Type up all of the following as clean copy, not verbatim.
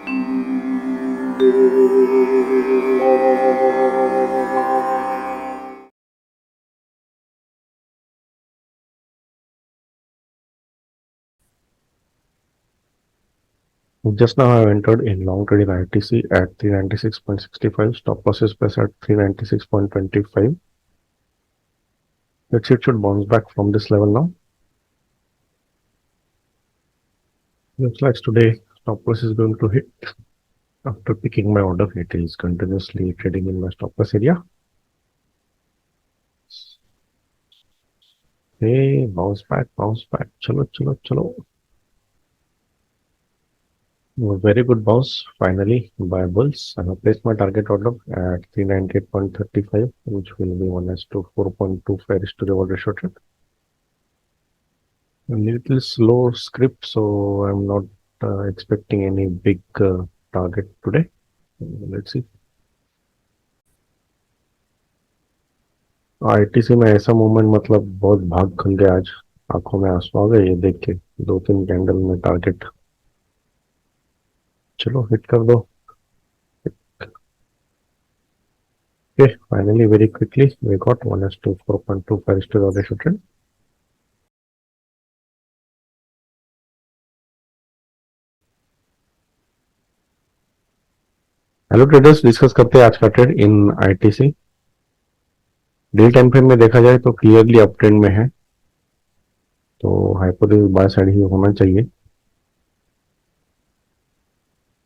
Just now I have entered in long trade in ITC at 396.65. Stop loss is pressed at 396.25. Let's see, it should bounce back from this level now. Looks like today stop loss is going to hit after picking my order. It is continuously trading in my stop loss area. Hey, bounce back, bounce back. Chalo, chalo, chalo. Very good bounce finally by bulls. I have placed my target order at 398.35, which will be 1:4.25 is to the ratio trade. A little slow script, so I'm not expecting any big target today. Let's see. ITC में ऐसा movement मतलब बहुत भाग खुल गया आज, आंखों में आंसू आ गए ये देख के। 2-3 कैंडल में टारगेट, चलो हिट कर दो। Okay, finally very quickly we got 1:4.25 to the ratio trade. Hello traders, discuss करते हैं आज का trade in ITC. Day time frame में देखा जाए तो क्लियरली अप ट्रेंड में है, तो हाइपोथेसिस बाय साइड ही होना चाहिए।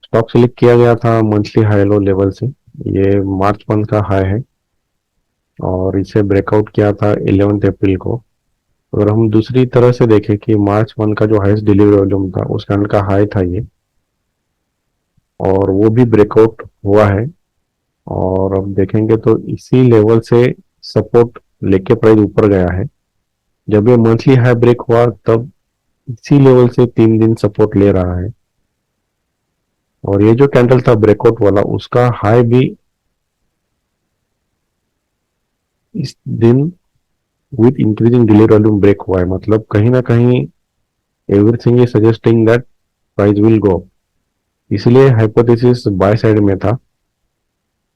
स्टॉक सिलेक्ट किया गया था मंथली हाई लो लेवल से, ये मार्च मंथ का हाई है और इसे ब्रेकआउट किया था 11 अप्रैल को। अगर हम दूसरी तरह से देखें कि मार्च मंथ का जो हाईएस्ट डिलीवरी वॉल्यूम था उस कैंडल का हाई था ये, और वो भी ब्रेकआउट हुआ है। और अब देखेंगे तो इसी लेवल से सपोर्ट लेके प्राइस ऊपर गया है। जब ये मंथली हाई ब्रेक हुआ तब इसी लेवल से 3 दिन सपोर्ट ले रहा है, और ये जो कैंडल था ब्रेकआउट वाला उसका हाई भी इस दिन with increasing delivery volume break हुआ है। मतलब कहीं ना कहीं everything is suggesting that price will go up, इसलिए हाइपोथेसिस बाय साइड में था।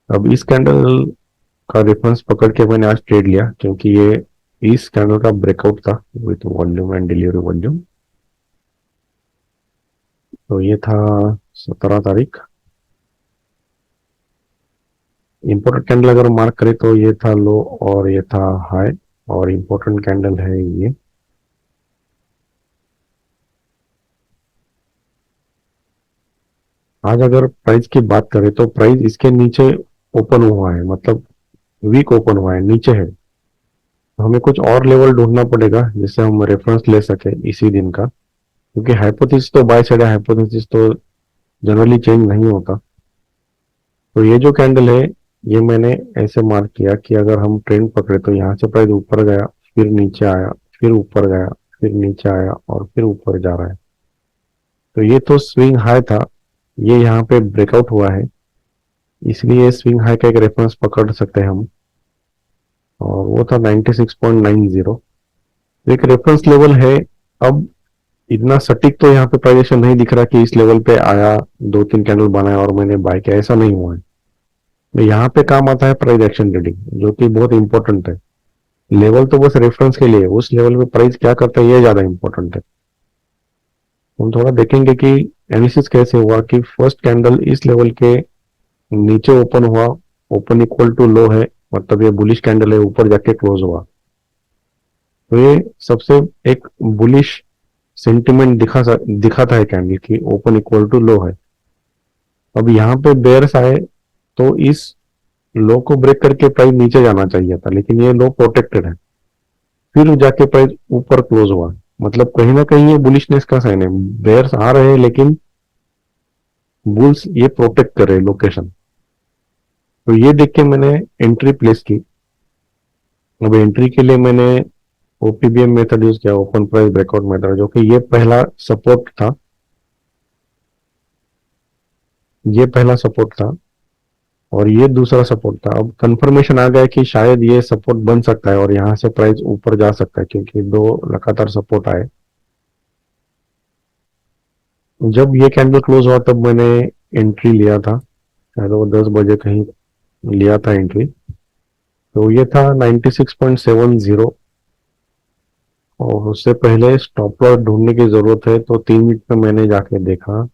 अब इस कैंडल का रेफरेंस पकड़ के मैंने आज ट्रेड लिया, क्योंकि ये इस कैंडल का ब्रेकआउट था with volume and delivery volume. तो ये था 17 तारीख। इंपॉर्टेंट कैंडल अगर मार्क करें तो ये था लो और ये था हाई, और इंपॉर्टेंट कैंडल है ये। आज अगर प्राइस की बात करें तो प्राइस इसके नीचे ओपन हुआ है, मतलब वीक ओपन हुआ है, नीचे है। तो हमें कुछ और लेवल ढूंढना पड़ेगा जिससे हम रेफरेंस ले सके इसी दिन का, क्योंकि हाइपोथेसिस तो बाय साइड है, हाइपोथेसिस तो जनरली चेंज नहीं होता। तो ये जो कैंडल है ये मैंने ऐसे मार्क किया कि अगर हम ट्रेंड पकड़े तो यहाँ से प्राइस ऊपर गया, फिर नीचे आया, फिर ऊपर गया, फिर नीचे आया और फिर ऊपर जा रहा है। तो ये तो स्विंग हाई था, ये यहाँ पे ब्रेकआउट हुआ है, इसलिए स्विंग हाई का एक रेफरेंस पकड़ सकते हैं हम, और वो था 96.90। एक रेफरेंस लेवल है। अब इतना सटीक तो यहाँ पे प्राइजेशन नहीं दिख रहा कि इस लेवल पे आया, 2-3 कैंडल बनाया और मैंने बाय किया, ऐसा नहीं हुआ है। तो यहाँ पे काम आता है प्राइस एक्शन ट्रेडिंग, जो कि बहुत इंपॉर्टेंट है। लेवल तो बस रेफरेंस के लिए, उस लेवल पे प्राइस क्या करता है ये ज्यादा इंपॉर्टेंट है। हम थोड़ा देखेंगे कि एनालिसिस कैसे हुआ कि फर्स्ट कैंडल इस लेवल के नीचे ओपन हुआ, ओपन इक्वल टू लो है, मतलब ये बुलिश कैंडल है, ऊपर जाके क्लोज हुआ। तो ये सबसे एक बुलिश सेंटिमेंट दिखाता है कैंडल की ओपन इक्वल टू लो है। अब यहाँ पे बेयर्स आए तो इस लो को ब्रेक करके प्राइस नीचे जाना चाहिए था, लेकिन ये लो प्रोटेक्टेड है, फिर जाके प्राइस ऊपर क्लोज हुआ। मतलब कहीं ना कहीं ये बुलिशनेस का साइन है, बेयर्स आ रहे हैं लेकिन बुल्स ये प्रोटेक्ट कर रहे हैं लोकेशन। तो ये देख के मैंने एंट्री प्लेस की। अब एंट्री के लिए मैंने ओपीबीएम मेथड यूज किया, ओपन प्राइस ब्रेकआउट मेथड, जो कि ये पहला सपोर्ट था, ये पहला सपोर्ट था और ये दूसरा सपोर्ट था। अब कंफर्मेशन आ गया कि शायद ये सपोर्ट बन सकता है और यहाँ से प्राइस ऊपर जा सकता है, क्योंकि दो लगातार सपोर्ट आए। जब ये कैंडल क्लोज हुआ तब मैंने एंट्री लिया था, शायद वो 10 बजे कहीं लिया था एंट्री। तो ये था 96.70। और उससे पहले स्टॉप लॉस ढूंढने की जरूरत है, तो 3 मिनट में मैंने जाके देखा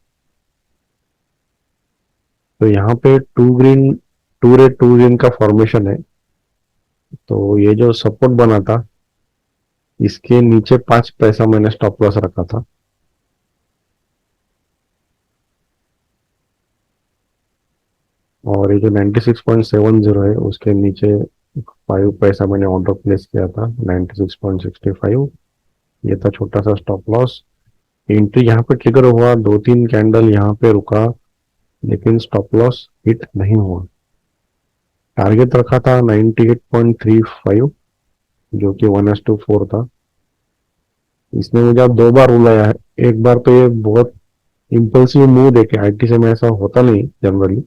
तो यहाँ पे टू ग्रीन का फॉर्मेशन है। तो ये जो सपोर्ट बना था, इसके नीचे 5 पैसा मैंने स्टॉप लॉस रखा था। और ये जो 96.70 है, उसके नीचे 5 पैसा मैंने ऑर्डर प्लेस किया था 96.65। ये था छोटा सा स्टॉप लॉस। एंट्री यहाँ पे ट्रिगर हुआ, 2-3 कैंडल यहाँ पे रुका, लेकिन स्टॉप लॉस हिट नहीं हुआ। टारगेट रखा था 98.35, जो कि 1:4 था। इसने मुझे अब 2 बार रुलाया है। एक बार तो ये बहुत इम्पल्सिव मूव देके, आईटी से में ऐसा होता नहीं जनरली।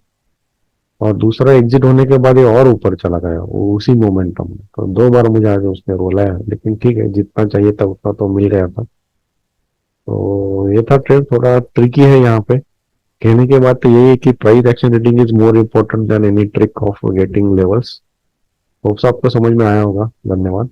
और दूसरा एग्जिट होने के बाद ये और ऊपर चला गया वो उसी मोमेंटम में। तो 2 बार मुझे आज उसने रुलाया, लेकिन ठीक है, जितना चाहिए था उतना तो मिल गया था। तो ये था ट्रेड, थोड़ा ट्रिकी है यहाँ पे। कहने के बाद तो यही है कि price action reading is more important then any trick of getting levels. Hopes आपको समझ में आया होगा। धन्यवाद।